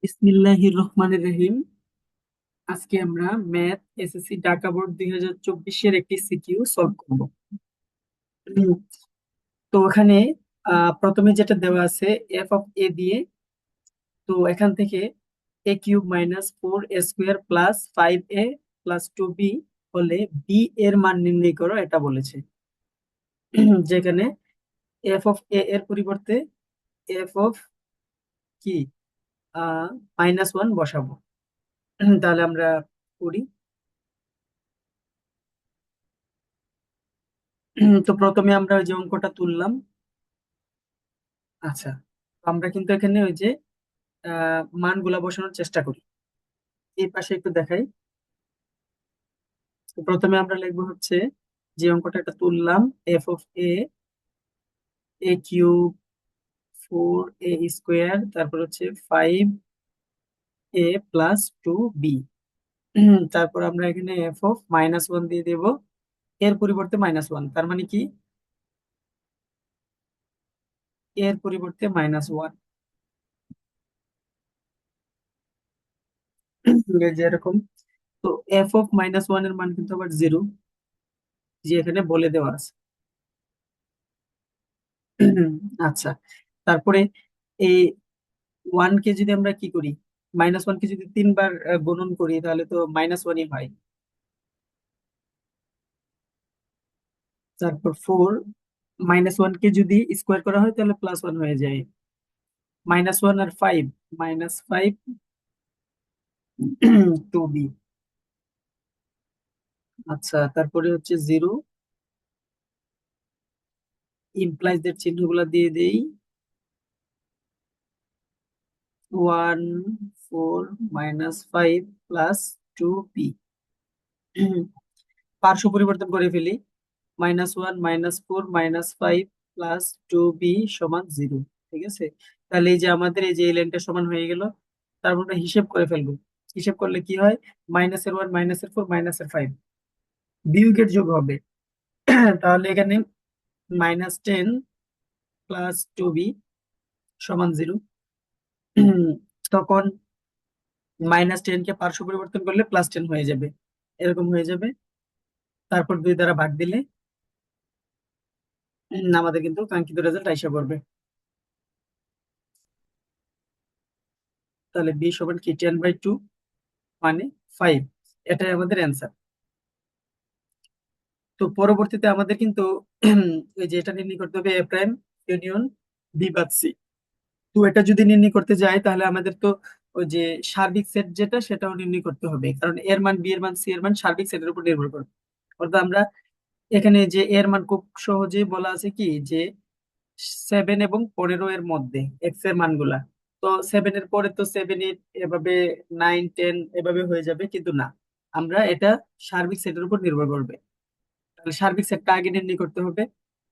বিসমিল্লাহির রহমানির রহিম। আজকে আমরা ম্যাথ এসএসসি ঢাকা বোর্ড 2024 এর একটি সিকিউ সলভ করব। উম, তো এখানে প্রথমে যেটা দেওয়া আছে এফ অফ এ দিয়ে, তো এখান থেকে a cube minus 4 a² plus 5a plus 2b হলে বি এর মান নির্ণয় করো, এটা বলেছে। যেখানে এফ অফ এ এর পরিবর্তে এফ অফ কি -1 বসাবো। তাহলে আমরা করি। তো প্রথমে আমরা ওই যে অঙ্কটা তুললাম। আচ্ছা, তো আমরা কিন্তু এখানে ওই যে মানগুলা বসানোর চেষ্টা করি। এই পাশে একটু দেখাই। তো প্রথমে আমরা লিখবো হচ্ছে, যে অঙ্কটা একটা তুললাম, F of A cube 4a², তারপর হচ্ছে 5a প্লাস 2b। তারপর আমরা এখানে এফ অফ -1 দিয়ে দেব, এর পরিবর্তে -1, তার মানে কি এর পরিবর্তে -1। যে এরকম। তো এফ অফ -1 এর মান কিন্তু আবার 0, যে এখানে বলে দেওয়া আছে। আচ্ছা, তারপরে এই ওয়ান কে যদি আমরা কি করি, -1 কে যদি 3 বার গুণন করি, তাহলে তো -1ই হয়। তারপর -1 কে যদি স্কোয়ার করা হয়, তাহলে +1 হয়ে যায়। -1 আর 5, -5 2b। আচ্ছা, তারপরে হচ্ছে 0, ইমপ্লাইজ দের চিহ্নগুলো দিয়ে দেই। 1 4 -5 + 2b। পার্শ্ব পরিবর্তন করে ফেলি। -1 -4 -5 + 2b সমান 0। ঠিক আছে, তাহলে এই যে আমাদের এই যে এই লাইনটা সমান হয়ে গেল। তারপর আমরা হিসেব করে ফেলবো। হিসেব করলে কি হয়, -1 -4 -5 বিয়োগের যোগ হবে। তাহলে এখানে -10 + 2b সমান 0। তখন -10 কে পার্শ্ব পরিবর্তন করলে +10 হয়ে যাবে, এরকম হয়ে যাবে। তারপর 2 দ্বারা ভাগ দিলে আমাদের কিন্তু কাঙ্ক্ষিত রেজাল্ট আইসা পড়বে। তাহলে b সমান কি 10/2 মানে 5, এটাই আমাদের অ্যান্সার। তো পরবর্তীতে আমাদের কিন্তু ওই যে এটা নির্ণয় করতে হবে, এ প্রাইম ইউনিয়ন বি বাদ সি। তো এটা যদি নির্ণয় করতে যাই, তাহলে আমাদের তো ওই যে সার্বিক সেট যেটা, সেটাও নির্ণয় করতে হবে, কারণ এর মান, বি এর মান, সি এর মান সার্বিক সেটের উপর নির্ভর করে। অর্থাৎ আমরা এখানে যে এর মান খুব সহজেই বলা আছে কি, যে 7 এবং 15 এর মধ্যে এক্স এর মানগুলা। তো 7 এর পরে তো 7 8 এভাবে, 9 10 এভাবে হয়ে যাবে, কিন্তু না, আমরা এটা সার্বিক সেটের উপর নির্ভর করবে। তাহলে সার্বিক সেটটা আগে নির্ণয় করতে হবে।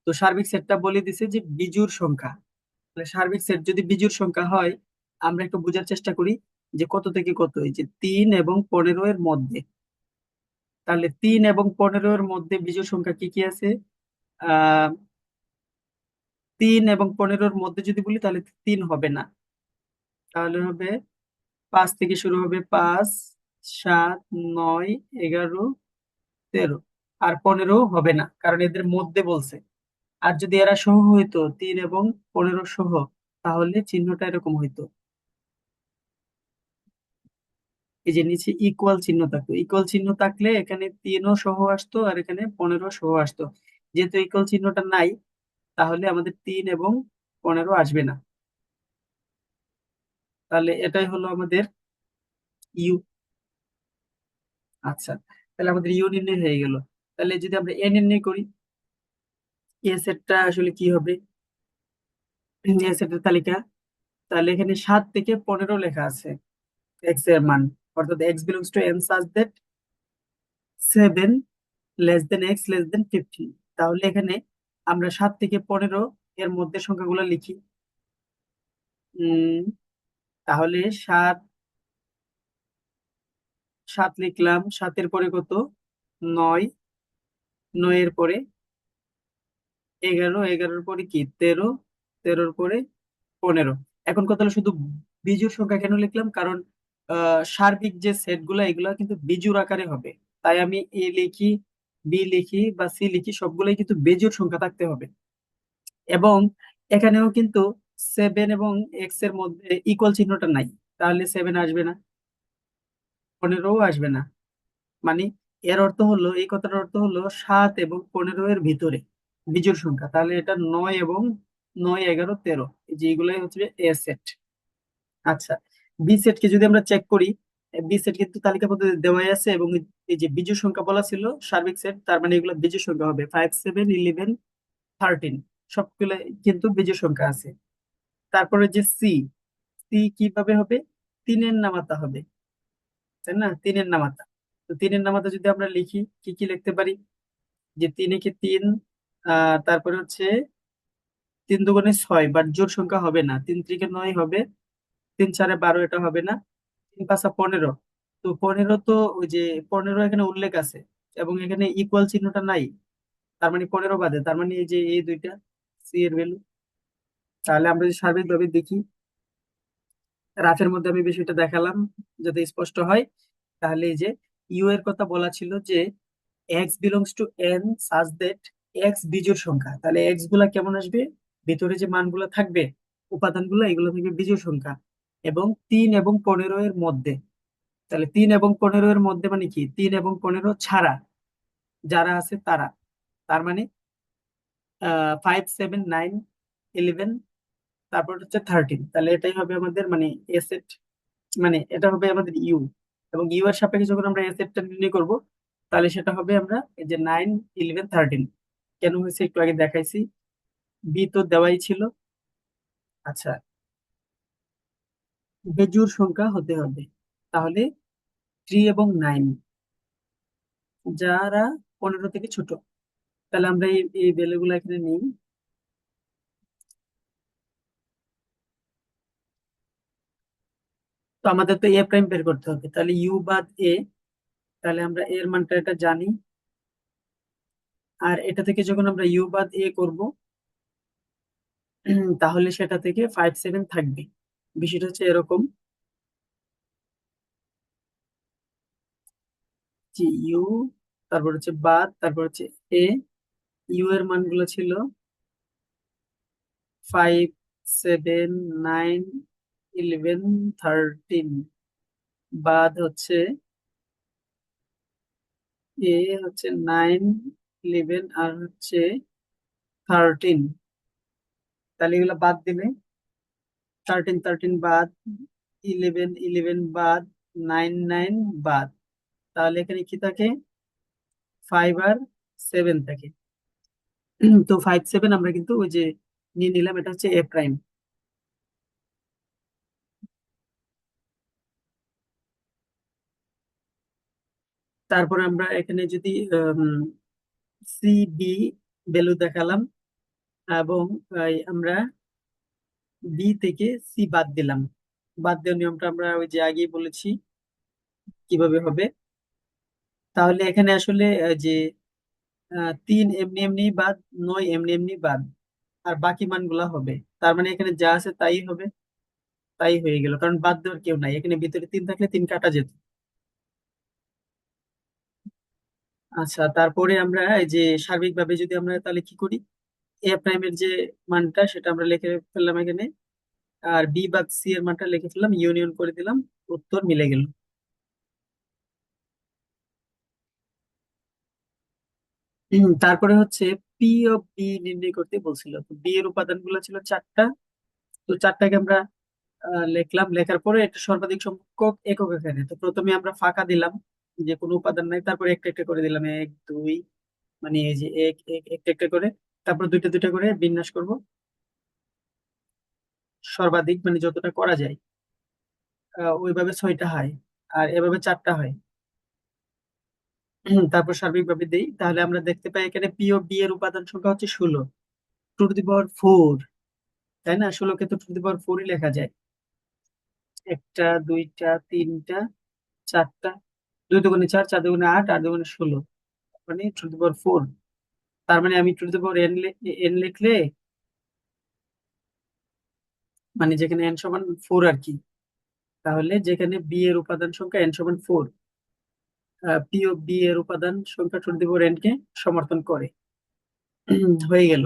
তো সার্বিক সেটটা বলে দিছে যে বিজোড় সংখ্যা। তাহলে সার্বিক সেট যদি বিজোড় সংখ্যা হয়, আমরা একটু বোঝার চেষ্টা করি যে কত থেকে কত, এই যে 3 এবং 15 এর মধ্যে। তাহলে 3 এবং 15 এর মধ্যে বিজোড় সংখ্যা কি কি আছে? আহ 3 এবং 15 এর মধ্যে যদি বলি, তাহলে 3 হবে না। তাহলে হবে 5 থেকে শুরু হবে, 5 7 9 11 13। আর 15 হবে না, কারণ এদের মধ্যে বলছে। আর যদি এরা সহ হইতো, 3 এবং 15 সহ, তাহলে চিহ্নটা এরকম হইতো। এই যে নিচে ইকুয়াল চিহ্ন থাকতো, ইকুয়াল চিহ্ন থাকলে এখানে 3ও সহ আসতো, আর এখানে 15 সহ আসতো। যেহেতু ইকুয়াল চিহ্নটা নাই, তাহলে আমাদের 3 এবং 15 আসবে না। তাহলে এটাই হলো আমাদের ইউ। আচ্ছা, তাহলে আমাদের ইউ নির্ণয় হয়ে গেল। তাহলে যদি আমরা এ নির্ণয় করি, এ সেটটা আসলে কি হবে, এ সেটের তালিকা। তাহলে এখানে 7 থেকে 15 লেখা আছে এক্স এর মান। অর্থাৎ x belongs to N such that 7 < x <15। তাহলে এখানে আমরা 7 থেকে 15 এর মধ্যে সংখ্যাগুলো লিখি। উম তাহলে 7 লিখলাম, 7-এর পরে কত, 9, 9-এর পরে 11, 11-এর পরে কি 13, 13-এর পরে 15। এখন কথা হলো শুধু বিজোড় সংখ্যা কেন লিখলাম? কারণ সার্বিক যে সেট গুলা এগুলা কিন্তু বিজোড় আকারে হবে। তাই আমি এ লিখি, বি লিখি বা সি লিখি, সবগুলোই কিন্তু বেজোড় সংখ্যা থাকতে হবে। এবং এখানেও কিন্তু 7 এবং x এর মধ্যে ইকুয়াল চিহ্নটা নাই, তাহলে 7 আসবে না, 15 আসবে না। মানে এর অর্থ হলো, এই কথাটার অর্থ হলো 7 এবং 15 এর ভিতরে বিজোড় সংখ্যা, তাহলে এটা 9 এবং 9, 11, 13, এই যে এগুলাই হচ্ছে এ সেট। আচ্ছা, বি সেট কে যদি আমরা চেক করি, বি সেট কিন্তু তালিকা পদ্ধতি দেওয়াই আছে, এবং এই যে বিজোড় সংখ্যা বলা ছিল সার্বিক সেট, তার মানে এগুলো বিজোড় সংখ্যা হবে 5, 7, 11, 13, সবগুলো কিন্তু বিজোড় সংখ্যা আছে। তারপরে যে সি, সি কিভাবে হবে? তিনের নামাতা হবে, তাই না? তিনের নামাতা। তো তিনের নামাতা যদি আমরা লিখি, কি কি লিখতে পারি? যে 3 একে 3, তারপরে হচ্ছে 3 দুগুণে 6, বাট জোড় সংখ্যা হবে না, 3 3 9 হবে, 3 4 12, এটা হবে না, 3 5 15। তো 15 তো ওই যে 15 এখানে উল্লেখ আছে, এবং এখানে ইকুয়াল চিহ্নটা নাই, তার মানে 15 বাদে, তার মানে এই যে এই দুইটা সি এর ভ্যালু। তাহলে আমরা যদি সার্বিকভাবে দেখি, রাফের মধ্যে আমি বিষয়টা দেখালাম যাতে স্পষ্ট হয়। তাহলে এই যে ইউ এর কথা বলা ছিল যে x belongs to N such that x বিজোড় সংখ্যা, তাহলে এক্স গুলা কেমন আসবে? ভিতরে যে মানগুলো থাকবে, উপাদানগুলো, এগুলো থাকবে বিজোড় সংখ্যা, এবং 3 এবং 15 এর মধ্যে। তাহলে 3 এবং 15 এর মধ্যে মানে কি? 3 এবং 15 ছাড়া যারা আছে তারা, তার মানে 5, 7, 9, 11, তারপর হচ্ছে 13, তাহলে এটাই হবে আমাদের মানে এসেট, মানে এটা হবে আমাদের ইউ। এবং ইউ এর সাপেক্ষে যখন আমরা এসেটটা নির্ণয় করব, তাহলে সেটা হবে আমরা এই যে 9, 11, 13 কেন হয়েছে একটু আগে দেখাইছি, বি তো দেওয়াই ছিল। আচ্ছা, বেজোড় সংখ্যা হতে হবে, তাহলে 3 এবং 9 যারা 15 থেকে ছোট, তাহলে আমরা এই ভ্যালুগুলো এখানে নিই। তো আমাদের তো এ প্রাইম বের করতে হবে, তাহলে ইউ বাদ এ, তাহলে আমরা এর মানটা এটা জানি। আর এটা থেকে যখন আমরা ইউ বাদ এ করব, তাহলে সেটা থেকে 5, 7 থাকবে। বিষয়টা হচ্ছে এরকম যে ইউ, তারপর হচ্ছে বাদ, তারপর হচ্ছে এ। ইউ এর মানগুলো ছিল 5, 7, 9, 11, 13, বাদ হচ্ছে এ, হচ্ছে 9, 11 আর হচ্ছে 13। তাহলে এগুলো বাদ দিলে 13, 13 বাদ, 11, 11 বাদ, 9, 9 বাদ, তাহলে এখানে কি থাকে? 5 আর 7 থাকে। তো 5, 7 আমরা কিন্তু ওই যে নিয়ে নিলাম, এটা হচ্ছে এ প্রাইম। তারপর আমরা এখানে যদি সি বি ভ্যালু দেখালাম, এবং আমরা বি থেকে সি বাদ দিলাম। বাদ দেওয়ার নিয়মটা আমরা ওই যে আগেই বলেছি কিভাবে হবে। তাহলে এখানে আসলে যে 3 এমনি এমনি বাদ, 9 এমনি এমনি বাদ, আর বাকি মানগুলা হবে। তার মানে এখানে যা আছে তাই হবে, তাই হয়ে গেল, কারণ বাদ দেওয়ার কেউ নাই, এখানে ভিতরে 3 থাকলে 3 কাটা যেত। আচ্ছা, তারপরে আমরা এই যে সার্বিকভাবে যদি আমরা তাহলে কি করি, এ প্রাইমের যে মানটা সেটা আমরা লিখে ফেললাম এখানে, আর বি বাদ সি এর মানটা লিখে ফেললাম, ইউনিয়ন করে দিলাম, উত্তর মিলে গেল। তারপরে হচ্ছে পি অফ বি নির্ণয় করতে বলছিল। তো বি এর উপাদান গুলো ছিল 4টা। তো 4টাকে আমরা লিখলাম, লেখার পরে একটা সর্বাধিক সংখ্যক একক এখানে, তো প্রথমে আমরা ফাঁকা দিলাম, যে কোনো উপাদান নাই, তারপরে একটা একটা করে দিলাম, 1, 2, মানে এই যে এক এক একটা একটা করে, তারপর দুইটা দুইটা করে বিন্যাস করব, সর্বাধিক মানে যতটা করা যায়। ওইভাবে 6টা হয়, আর এভাবে 4টা হয়। তারপর সার্বিকভাবে দেই, তাহলে আমরা দেখতে পাই এখানে পি ও বি এর উপাদান সংখ্যা হচ্ছে 16, টু টু দি পাওয়ার 4, তাই না? 16কে তো টু টু দি পাওয়ার 4ই লেখা যায়। একটা, দুইটা, তিনটা, চারটা, 2 দুগুণে 4, 4 দুগুণে 8, 8 দুগুণে 16, মানে টু টু দি পাওয়ার 4। তার মানে আমি two to the power n লিখলে, মানে যেখানে এন সমান 4 আর কি, তাহলে যেখানে বি এর উপাদান সংখ্যা n সমান 4, পি ও বি এর উপাদান সংখ্যা টু দি পাওয়ার n কে সমর্থন করে। হয়ে গেল।